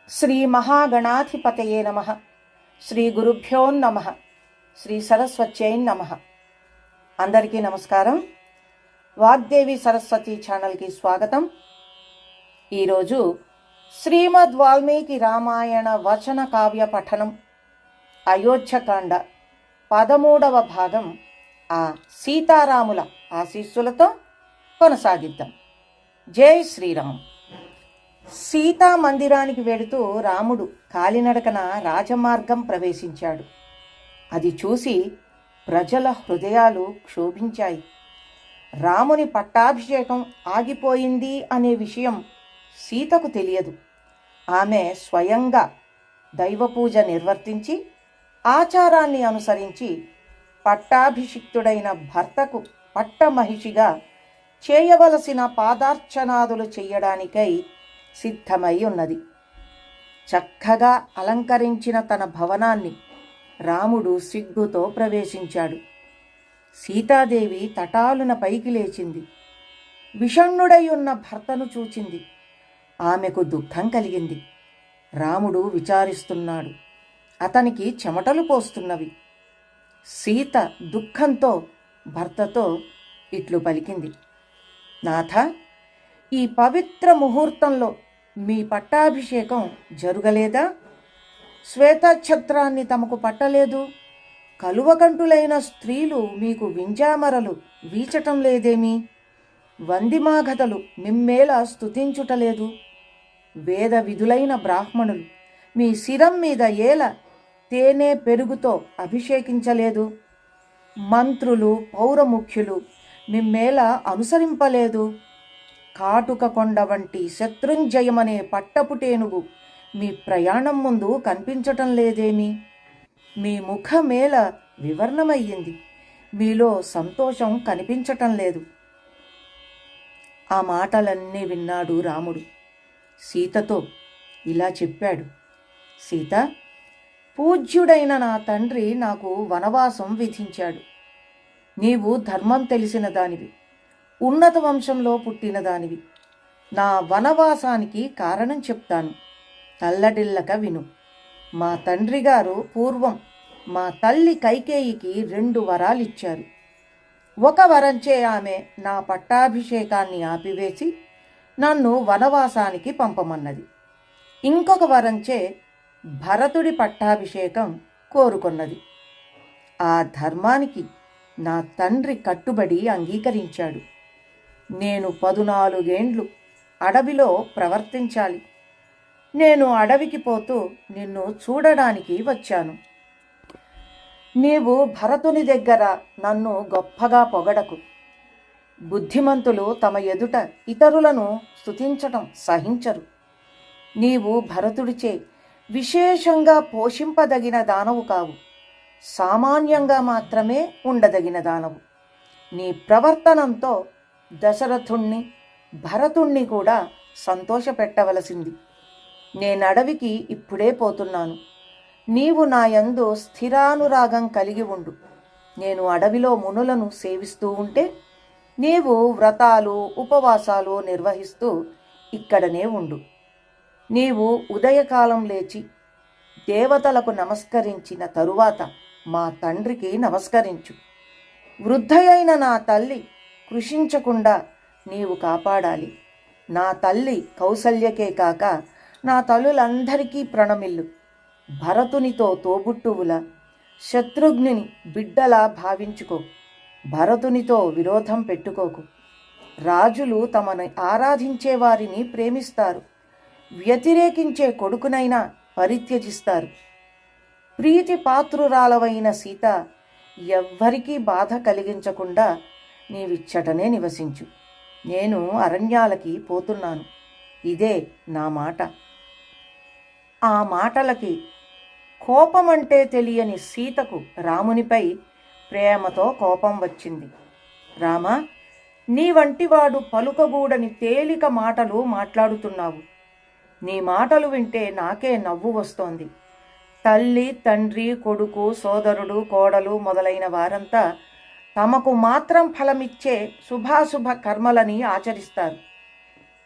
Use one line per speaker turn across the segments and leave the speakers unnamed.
శ్రీ మహాగణాధిపతయే నమః. శ్రీ గురుభ్యో నమః. శ్రీ సరస్వత్యై నమః. అందరికీ నమస్కారం. వాగ్దేవి సరస్వతి ఛానల్కి స్వాగతం. ఈరోజు శ్రీమద్ వాల్మీకి రామాయణ వచన కావ్య పఠనం, అయోధ్యకాండ 13వ భాగం, ఆ సీతారాముల ఆశీస్సులతో కొనసాగిద్దాం. జై శ్రీరామ్. సీతా మందిరానికి వెడుతూ రాముడు కాలినడకన రాజమార్గం ప్రవేశించాడు. అది చూసి ప్రజల హృదయాలు క్షోభించాయి. రాముని పట్టాభిషేకం ఆగిపోయింది అనే విషయం సీతకు తెలియదు. ఆమె స్వయంగా దైవపూజ నిర్వర్తించి ఆచారాన్ని అనుసరించి పట్టాభిషిక్తుడైన భర్తకు పట్టమహిషిగా చేయవలసిన పాదార్చనాదులు చెయ్యడానికై సిద్ధమై ఉన్నది. చక్కగా అలంకరించిన తన భవనాన్ని రాముడు సిగ్గుతో ప్రవేశించాడు. సీతాదేవి తటాలున పైకి లేచింది. విషణ్ణుడై ఉన్న భర్తను చూచింది. ఆమెకు దుఃఖం కలిగింది. రాముడు విచారిస్తున్నాడు. అతనికి చెమటలు పోస్తున్నవి. సీత దుఃఖంతో భర్తతో ఇట్లు పలికింది: నాథ, ఈ పవిత్ర ముహూర్తంలో మీ పట్టాభిషేకం జరుగలేదా? శ్వేతఛత్రాన్ని తమకు పట్టలేదు. కలువకంటులైన స్త్రీలు మీకు వింజామరలు వీచటం లేదేమి? వందిమాగధలు మిమ్మేలా స్తుతించుటలేదు. వేద విధులైన బ్రాహ్మణులు మీ శిరం మీద ఏల తేనె పెరుగుతో అభిషేకించలేదు. మంత్రులు పౌరముఖ్యులు మిమ్మేలా అనుసరింపలేదు. కాటుక కొండ వంటి శత్రుంజయమనే పట్టపుటేనుగు మీ ప్రయాణం ముందు కనిపించటం లేదేమి? మీ ముఖమేల వివర్ణమయ్యింది. మీలో సంతోషం కనిపించటం లేదు. ఆ మాటలన్నీ విన్నాడు రాముడు. సీతతో ఇలా చెప్పాడు: సీత, పూజ్యుడైన నా తండ్రి నాకు వనవాసం విధించాడు. నీవు ధర్మం తెలిసిన దానివి, ఉన్నత వంశంలో పుట్టిన దానివి. నా వనవాసానికి కారణం చెప్తాను, తల్లడిల్లక విను. మా తండ్రి గారు పూర్వం మా తల్లి కైకేయికి 2 వరాలిచ్చారు. ఒక వరంచే ఆమె నా పట్టాభిషేకాన్ని ఆపివేసి నన్ను వనవాసానికి పంపమన్నది. ఇంకొక వరంచే భరతుడి పట్టాభిషేకం కోరుకున్నది. ఆ ధర్మానికి నా తండ్రి కట్టుబడి అంగీకరించాడు. నేను 14 ఏండ్లు అడవిలో ప్రవర్తించాలి. నేను అడవికి పోతూ నిన్ను చూడడానికి వచ్చాను. నీవు భరతుని దగ్గర నన్ను గొప్పగా పొగడకు. బుద్ధిమంతులు తమ ఎదుట ఇతరులను స్తుతించటం సహించరు. నీవు భరతుడిచే విశేషంగా పోషింపదగిన దానవు కావు. సామాన్యంగా మాత్రమే ఉండదగిన దానవు. నీ ప్రవర్తనంతో దశరథుణ్ణి భరతుణ్ణి కూడా సంతోషపెట్టవలసింది. నేనడవికి ఇప్పుడే పోతున్నాను. నీవు నా యందు స్థిరానురాగం కలిగి ఉండు. నేను అడవిలో మునులను సేవిస్తూ ఉంటే నీవు వ్రతాలు ఉపవాసాలు నిర్వహిస్తూ ఇక్కడనే ఉండు. నీవు ఉదయకాలం లేచి దేవతలకు నమస్కరించిన తరువాత మా తండ్రికి నమస్కరించు. వృద్ధయైన నా తల్లి కృషించకుండా నీవు కాపాడాలి. నా తల్లి కౌసల్యకే కాక నా తల్లులందరికీ ప్రణమిల్లు. భరతునితో తోబుట్టువుల, శత్రుఘ్నుని బిడ్డలా భావించుకో. భరతునితో విరోధం పెట్టుకోకు. రాజులు తమను ఆరాధించే వారిని ప్రేమిస్తారు. వ్యతిరేకించే కొడుకునైనా పరిత్యజిస్తారు. ప్రీతి పాత్రురాలవైన సీత, ఎవ్వరికీ బాధ కలిగించకుండా నీవిచ్చటనే నివసించు. నేను అరణ్యాలకి పోతున్నాను. ఇదే నా మాట. ఆ మాటలకి కోపమంటే తెలియని సీతకు రామునిపై ప్రేమతో కోపం వచ్చింది. రామా, నీ వంటివాడు పలుకగూడని తేలిక మాటలు మాట్లాడుతున్నావు. నీ మాటలు వింటే నాకే నవ్వు వస్తోంది. తల్లి, తండ్రి, కొడుకు, సోదరుడు, కోడలు మొదలైన వారంతా తమకు మాత్రం ఫలమిచ్చే శుభాశుభ కర్మలని ఆచరిస్తారు.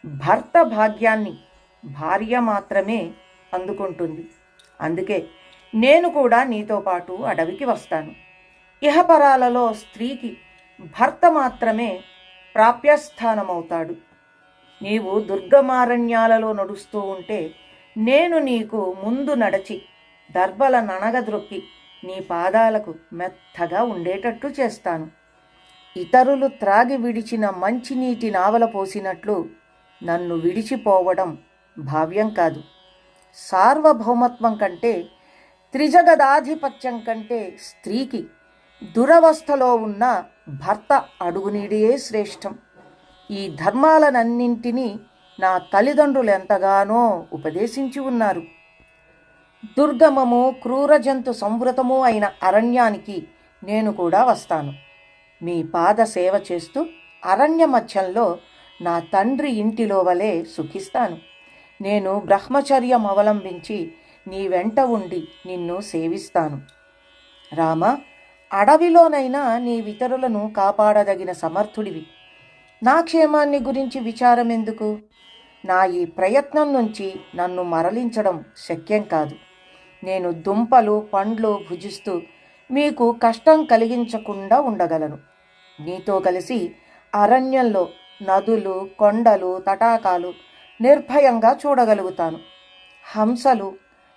భర్త భాగ్యాన్ని భార్య మాత్రమే అందుకుంటుంది. అందుకే నేను కూడా నీతో పాటు అడవికి వస్తాను. ఇహపరాలలో స్త్రీకి భర్త మాత్రమే ప్రాప్యస్థానమవుతాడు. నీవు దుర్గమారణ్యాలలో నడుస్తూ ఉంటే నేను నీకు ముందు నడచి దర్భల ననగద్రొక్కి నీ పాదాలకు మెత్తగా ఉండేటట్టు చేస్తాను. ఇతరులు త్రాగి విడిచిన మంచినీటి నావల పోసినట్లు నన్ను విడిచిపోవడం భావ్యం కాదు. సార్వభౌమత్వం కంటే, త్రిజగదాధిపత్యం కంటే స్త్రీకి దురవస్థలో ఉన్న భర్త అడుగునీడియే శ్రేష్టం. ఈ ధర్మాలనన్నింటినీ నా తల్లిదండ్రులు ఎంతగానో ఉపదేశించి ఉన్నారు. దుర్గమము, క్రూరజంతు సంవృతము అయిన అరణ్యానికి నేను కూడా వస్తాను. మీ పాద సేవ చేస్తూ అరణ్య మధ్యంలో నా తండ్రి ఇంటిలో వలె సుఖిస్తాను. నేను బ్రహ్మచర్యం అవలంబించి నీ వెంట ఉండి నిన్ను సేవిస్తాను. రామ, అడవిలోనైనా నీ ఇతరులను కాపాడదగిన సమర్థుడివి. నా క్షేమాన్ని గురించి విచారం ఎందుకు? నా ఈ ప్రయత్నం నుంచి నన్ను మరలించడం శక్యం కాదు. నేను దుంపలు పండ్లు భుజిస్తూ మీకు కష్టం కలిగించకుండా ఉండగలను. నీతో కలిసి అరణ్యంలో నదులు, కొండలు, తటాకాలు నిర్భయంగా చూడగలుగుతాను. హంసలు,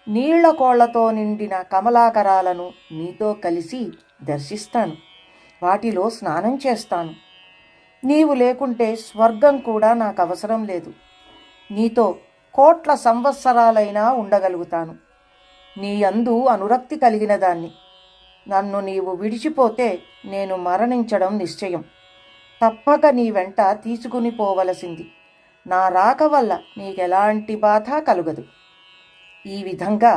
నీళ్ల కోళ్లతో నిండిన కమలాకరాలను నీతో కలిసి దర్శిస్తాను. వాటిలో స్నానం చేస్తాను. నీవు లేకుంటే స్వర్గం కూడా నాకు అవసరం లేదు. నీతో కోట్ల సంవత్సరాలైనా ఉండగలుగుతాను. నీ యందు అనురక్తి కలిగిన దాన్ని. నన్ను నీవు విడిచిపోతే నేను మరణించడం నిశ్చయం. తప్పక నీ వెంట తీసుకుని పోవలసింది. నా రాక వల్ల నీకెలాంటి బాధ కలుగదు. ఈ విధంగా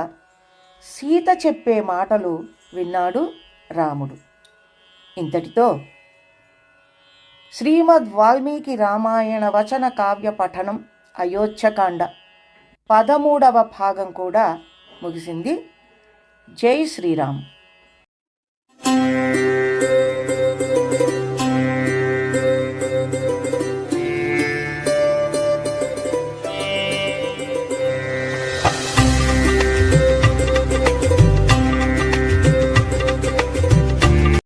సీత చెప్పే మాటలు విన్నాడు రాముడు. ఇంతటితో శ్రీమద్ వాల్మీకి రామాయణ వచన కావ్య పఠనం అయోధ్యకాండ 13వ భాగం కూడా ముగిసింది. జై శ్రీరామ్.